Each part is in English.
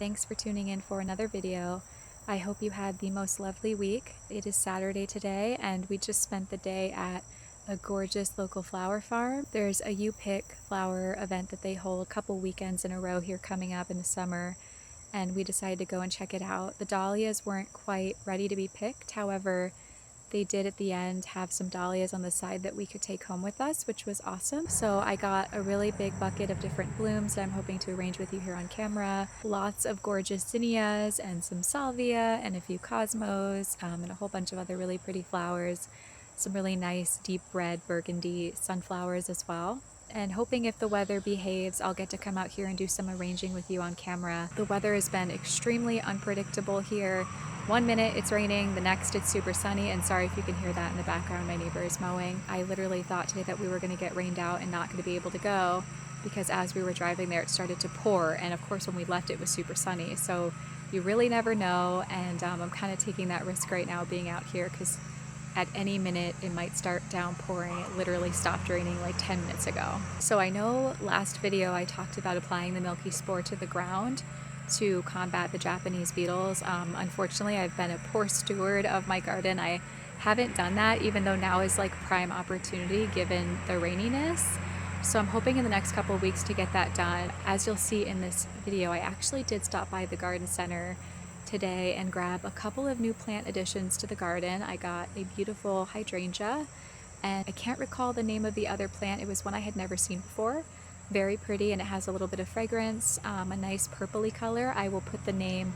thanks for tuning in for another video. I hope you had the most lovely week. It is Saturday today and we just spent the day at a gorgeous local flower farm. There's a You Pick flower event that they hold a couple weekends in a row here coming up in the summer, and we decided to go and check it out. The dahlias weren't quite ready to be picked, however, they did at the end have some dahlias on the side that we could take home with us, which was awesome. So I got a really big bucket of different blooms that I'm hoping to arrange with you here on camera. Lots of gorgeous zinnias and some salvia and a few cosmos and a whole bunch of other really pretty flowers. Some really nice deep red burgundy sunflowers as well. And hoping if the weather behaves, I'll get to come out here and do some arranging with you on camera. The weather has been extremely unpredictable here. One minute it's raining, the next it's super sunny, and sorry if you can hear that in the background, my neighbor is mowing. I literally thought today that we were going to get rained out and not going to be able to go, because as we were driving there it started to pour, and of course when we left it was super sunny, so you really never know. And I'm kind of taking that risk right now being out here, because at any minute it might start downpouring. It literally stopped raining like 10 minutes ago. So I know last video I talked about applying the milky spore to the ground to combat the Japanese beetles. Unfortunately, I've been a poor steward of my garden. I haven't done that, even though now is like prime opportunity given the raininess. So I'm hoping in the next couple of weeks to get that done. As you'll see in this video, I actually did stop by the garden center today and grab a couple of new plant additions to the garden. I got a beautiful hydrangea, and I can't recall the name of the other plant. It was one I had never seen before. Very pretty, and it has a little bit of fragrance, a nice purpley color. I will put the name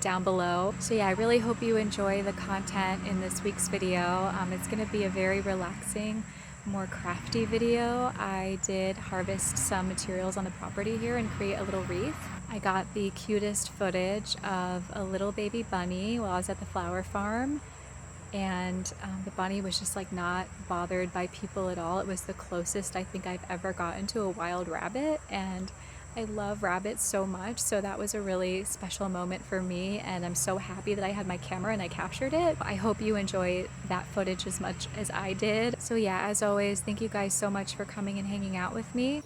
down below. So yeah, I really hope you enjoy the content in this week's video. It's going to be a very relaxing, more crafty video. I did harvest some materials on the property here and create a little wreath. I got the cutest footage of a little baby bunny while I was at the flower farm, and the bunny was just like not bothered by people at all. It was the closest I think I've ever gotten to a wild rabbit, and I love rabbits so much, so that was a really special moment for me, and I'm so happy that I had my camera and I captured it. I hope you enjoy that footage as much as I did. So yeah, as always, thank you guys so much for coming and hanging out with me.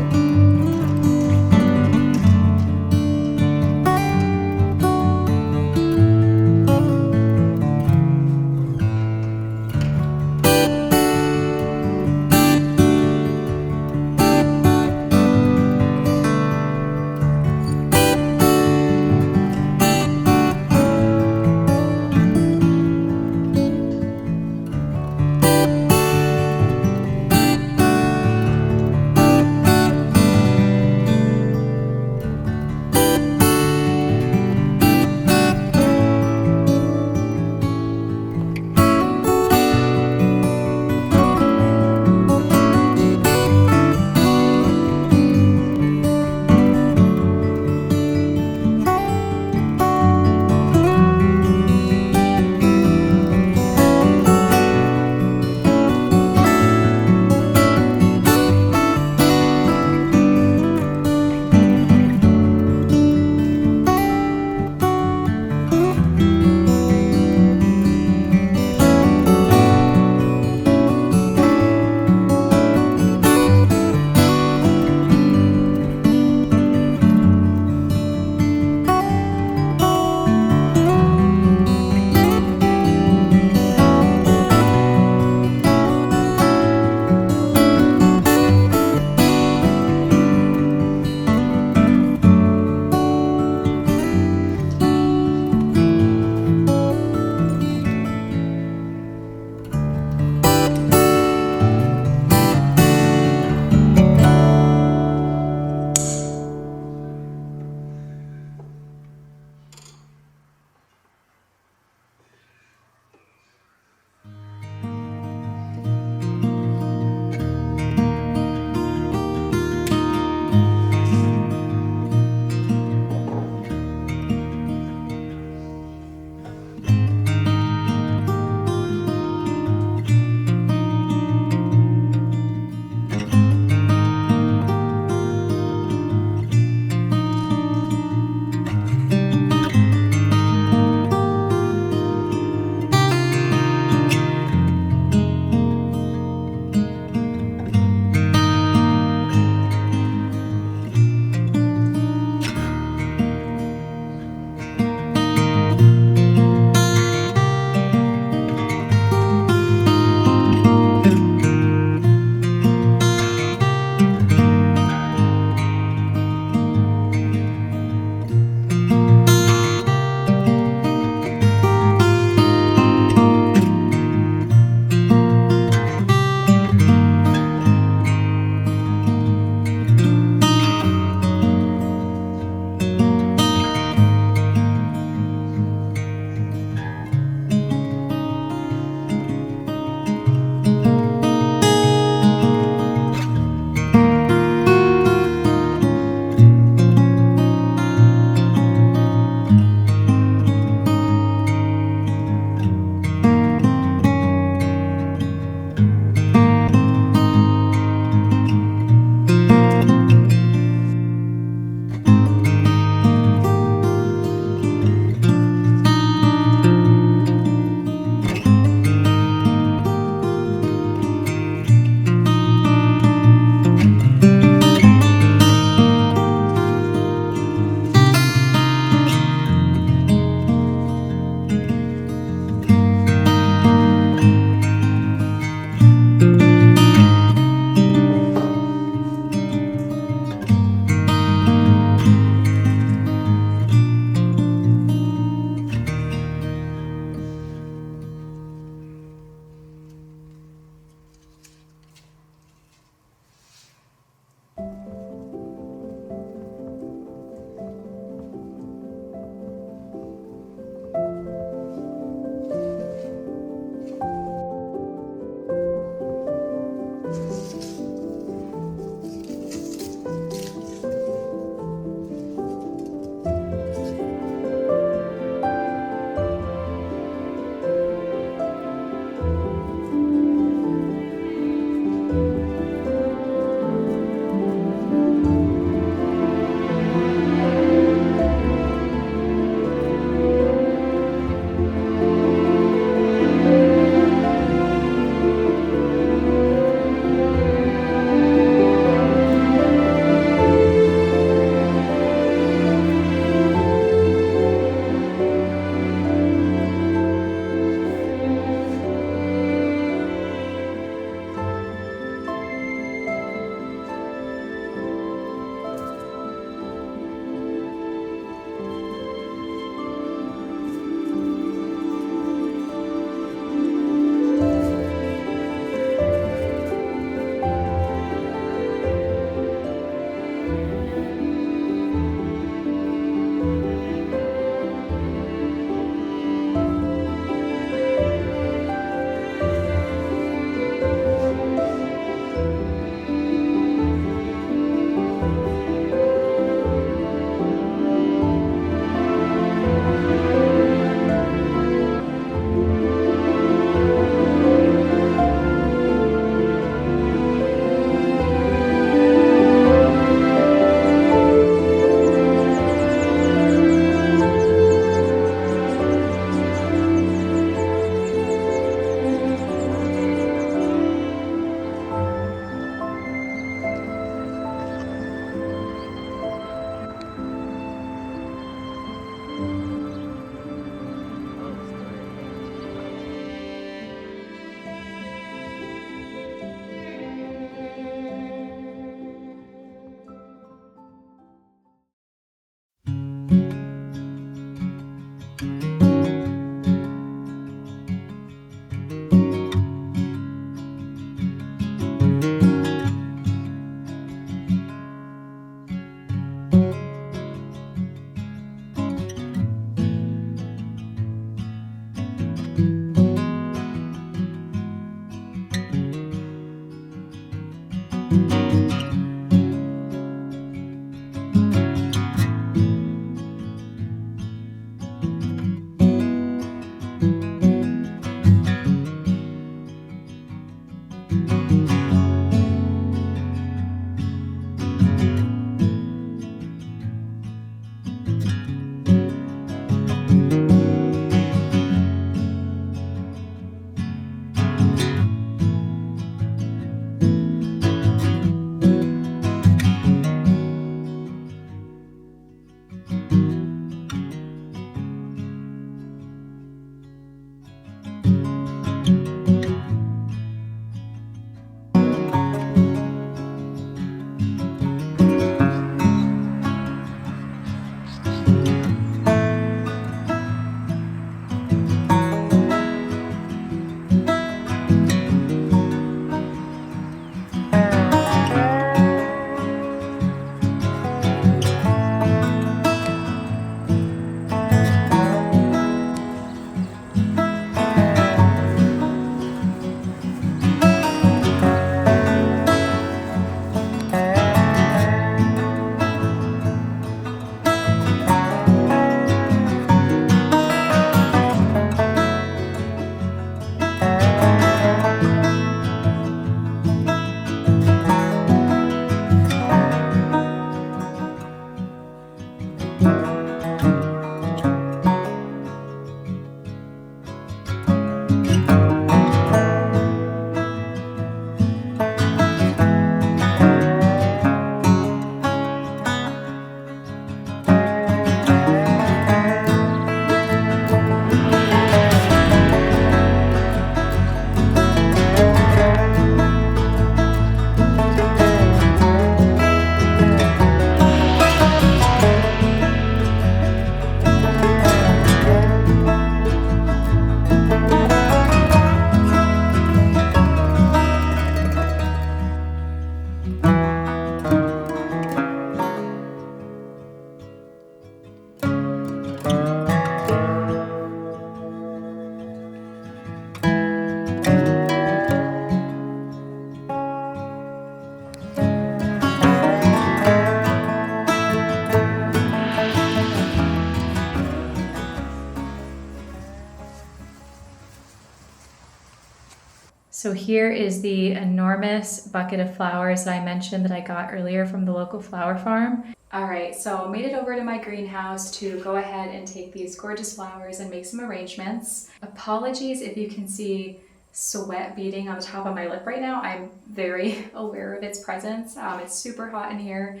So here is the enormous bucket of flowers that I mentioned that I got earlier from the local flower farm. All right, so I made it over to my greenhouse to go ahead and take these gorgeous flowers and make some arrangements. Apologies if you can see sweat beading on the top of my lip right now. I'm very aware of its presence. It's super hot in here,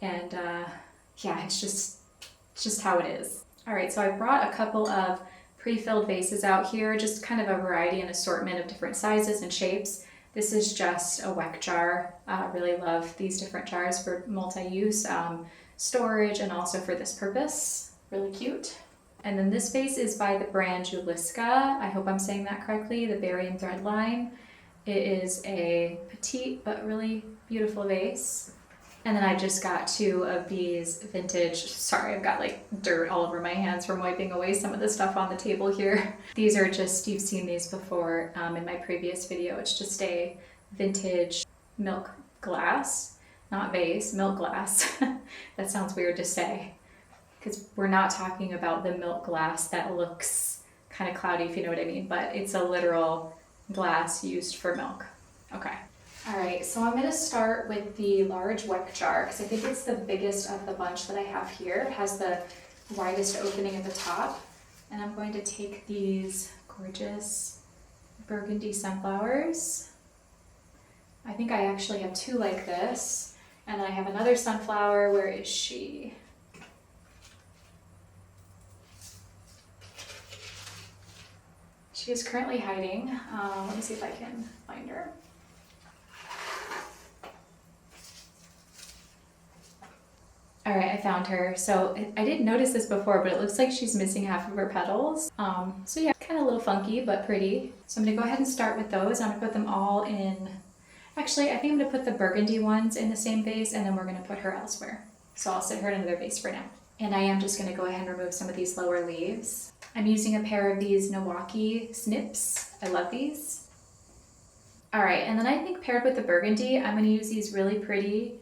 and yeah, it's just how it is. All right, so I brought a couple of pre-filled vases out here, just kind of a variety and assortment of different sizes and shapes. This is just a weck jar. Really love these different jars for multi-use, storage, and also for this purpose. Really cute. And then this vase is by the brand Juliska. I hope I'm saying that correctly, the berry and thread line. It is a petite but really beautiful vase. And then I just got 2 of these vintage, sorry, I've got like dirt all over my hands from wiping away some of the stuff on the table here. These are just, you've seen these before in my previous video. It's just a vintage milk glass, not vase, milk glass. That sounds weird to say, because we're not talking about the milk glass that looks kind of cloudy, if you know what I mean, but it's a literal glass used for milk. Okay. All right, so I'm gonna start with the large weck jar because I think it's the biggest of the bunch that I have here. It has the widest opening at the top. And I'm going to take these gorgeous burgundy sunflowers. I think I actually have 2 like this. And then I have another sunflower. Where is she? She is currently hiding. Let me see if I can find her. All right, I found her. So I didn't notice this before, but it looks like she's missing half of her petals. So yeah, kind of a little funky, but pretty. So I'm gonna go ahead and start with those. I'm gonna put them all in, actually, I think I'm gonna put the burgundy ones in the same vase, and then we're gonna put her elsewhere. So I'll set her in another vase for now. And I am just gonna go ahead and remove some of these lower leaves. I'm using a pair of these Niwaki snips. I love these. All right, and then I think paired with the burgundy, I'm gonna use these really pretty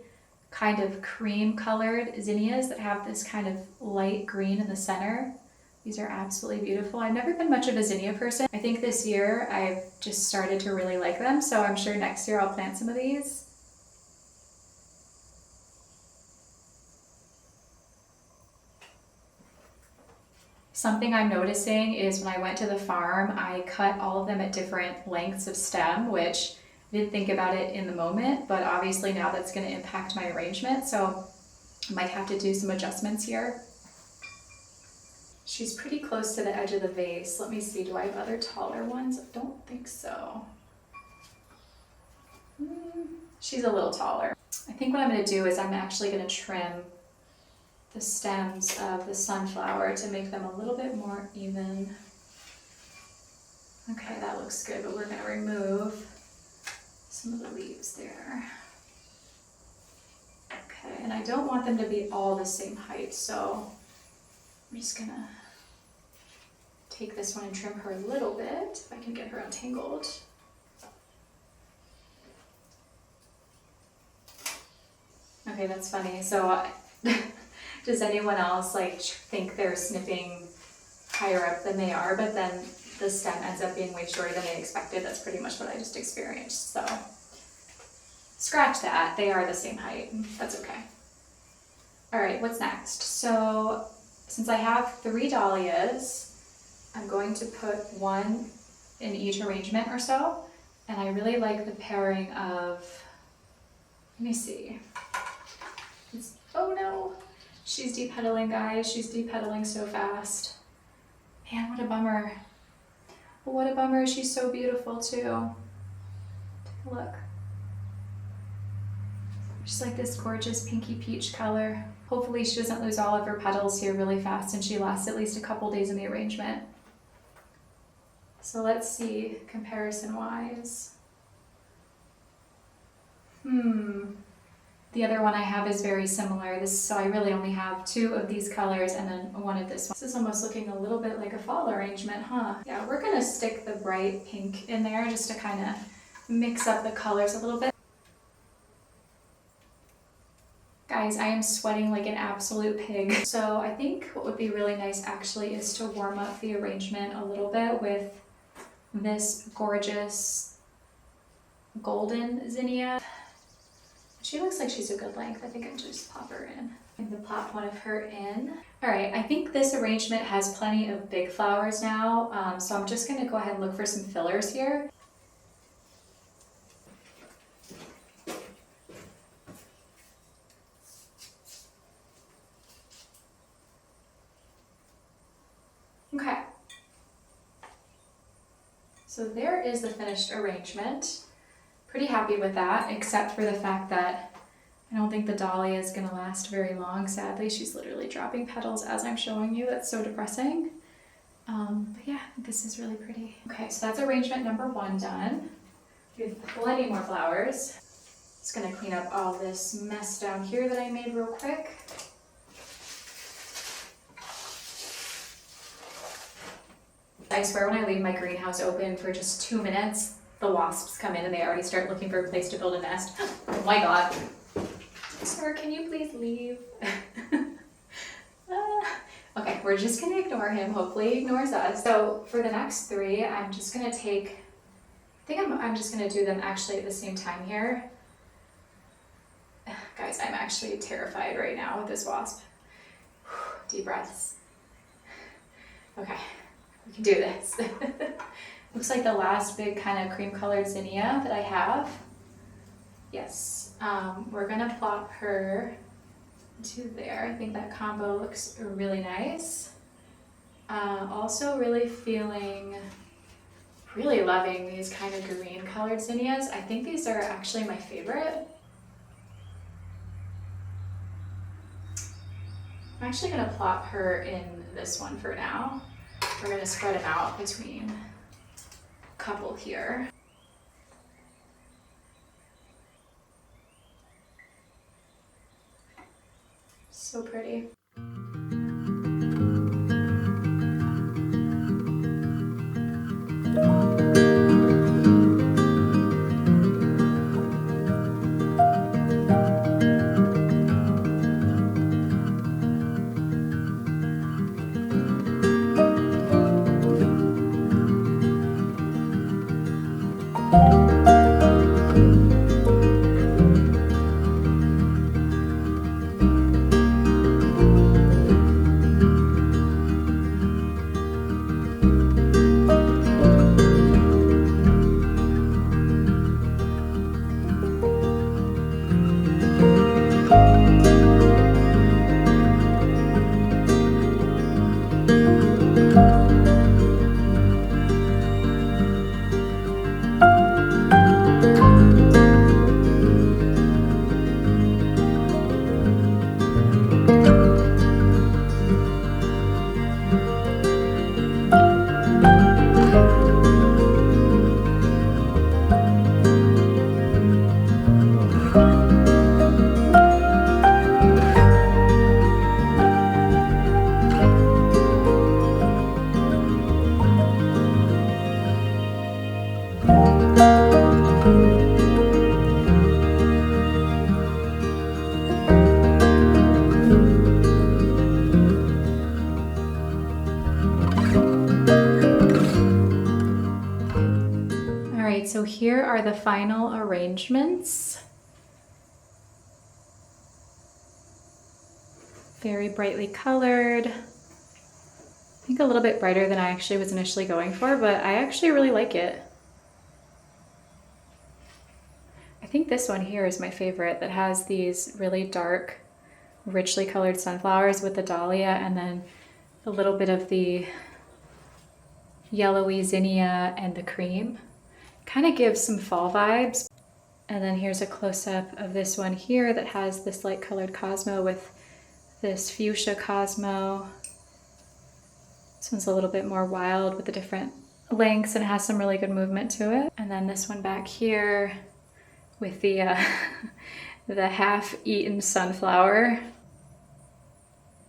kind of cream colored zinnias that have this kind of light green in the center. These are absolutely beautiful. I've never been much of a zinnia person. I think this year I've just started to really like them, so I'm sure next year I'll plant some of these. Something I'm noticing is when I went to the farm, I cut all of them at different lengths of stem, which I didn't think about it in the moment, but obviously now that's going to impact my arrangement, so I might have to do some adjustments here. She's pretty close to the edge of the vase. Let me see, do I have other taller ones? I don't think so. She's a little taller. I think what I'm going to do is I'm actually going to trim the stems of the sunflower to make them a little bit more even. Okay, that looks good, but we're going to remove some of the leaves there. Okay, and I don't want them to be all the same height, so I'm just going to take this one and trim her a little bit, if I can get her untangled. Okay, that's funny. So does anyone else like think they're snipping higher up than they are, but then the stem ends up being way shorter than they expected? That's pretty much what I just experienced. So scratch that, they are the same height. That's okay. All right, what's next? So since I have 3 dahlias, I'm going to put 1 in each arrangement or so. And I really like the pairing of, let me see. Oh no, she's depetaling, guys. She's depetaling so fast. Man, what a bummer. What a bummer, she's so beautiful too. Take a look. She's like this gorgeous pinky peach color. Hopefully she doesn't lose all of her petals here really fast and she lasts at least a couple days in the arrangement. So let's see, comparison-wise. The other one I have is very similar. So I really only have 2 of these colors and then 1 of this one. This is almost looking a little bit like a fall arrangement, huh? Yeah, we're gonna stick the bright pink in there just to kind of mix up the colors a little bit. Guys, I am sweating like an absolute pig. So I think what would be really nice actually is to warm up the arrangement a little bit with this gorgeous golden zinnia. She looks like she's a good length. I think I just pop her in. I'm gonna pop one of her in. All right, I think this arrangement has plenty of big flowers now, so I'm just gonna go ahead and look for some fillers here. Okay. So there is the finished arrangement. Pretty happy with that, except for the fact that I don't think the dahlia is going to last very long. Sadly, she's literally dropping petals as I'm showing you. That's so depressing. But yeah, this is really pretty. Okay, so that's arrangement number 1 done. We have plenty more flowers. Just going to clean up all this mess down here that I made real quick. I swear when I leave my greenhouse open for just 2 minutes, the wasps come in and they already start looking for a place to build a nest. Oh my god. Sir, can you please leave? Okay, we're just gonna ignore him. Hopefully he ignores us. So for the next 3, I'm just gonna take, I think I'm just gonna do them actually at the same time here. Guys, I'm actually terrified right now with this wasp. Deep breaths. Okay, we can do this. Looks like the last big kind of cream colored zinnia that I have. Yes, we're gonna plop her to there. I think that combo looks really nice. Also really really loving these kind of green colored zinnias. I think these are actually my favorite. I'm actually gonna plop her in this one for now. We're gonna spread them out between a couple here. So pretty. here are the final arrangements. Very brightly colored. I think a little bit brighter than I actually was initially going for, but I actually really like it. I think this one here is my favorite, that has these really dark, richly colored sunflowers with the dahlia and then a little bit of the yellowy zinnia and the cream. Kind of gives some fall vibes. And then here's a close-up of this one here that has this light colored cosmo with this fuchsia cosmo. This one's a little bit more wild with the different lengths and it has some really good movement to it. And then this one back here with the the half-eaten sunflower.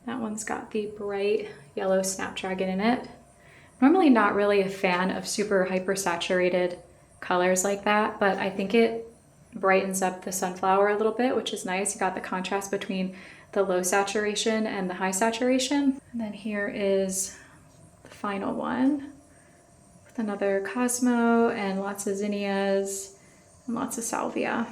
That one's got the bright yellow snapdragon in it. Normally not really a fan of super hyper-saturated colors like that, but I think it brightens up the sunflower a little bit, which is nice. You got the contrast between the low saturation and the high saturation. And then here is the final one with another cosmo and lots of zinnias and lots of salvia.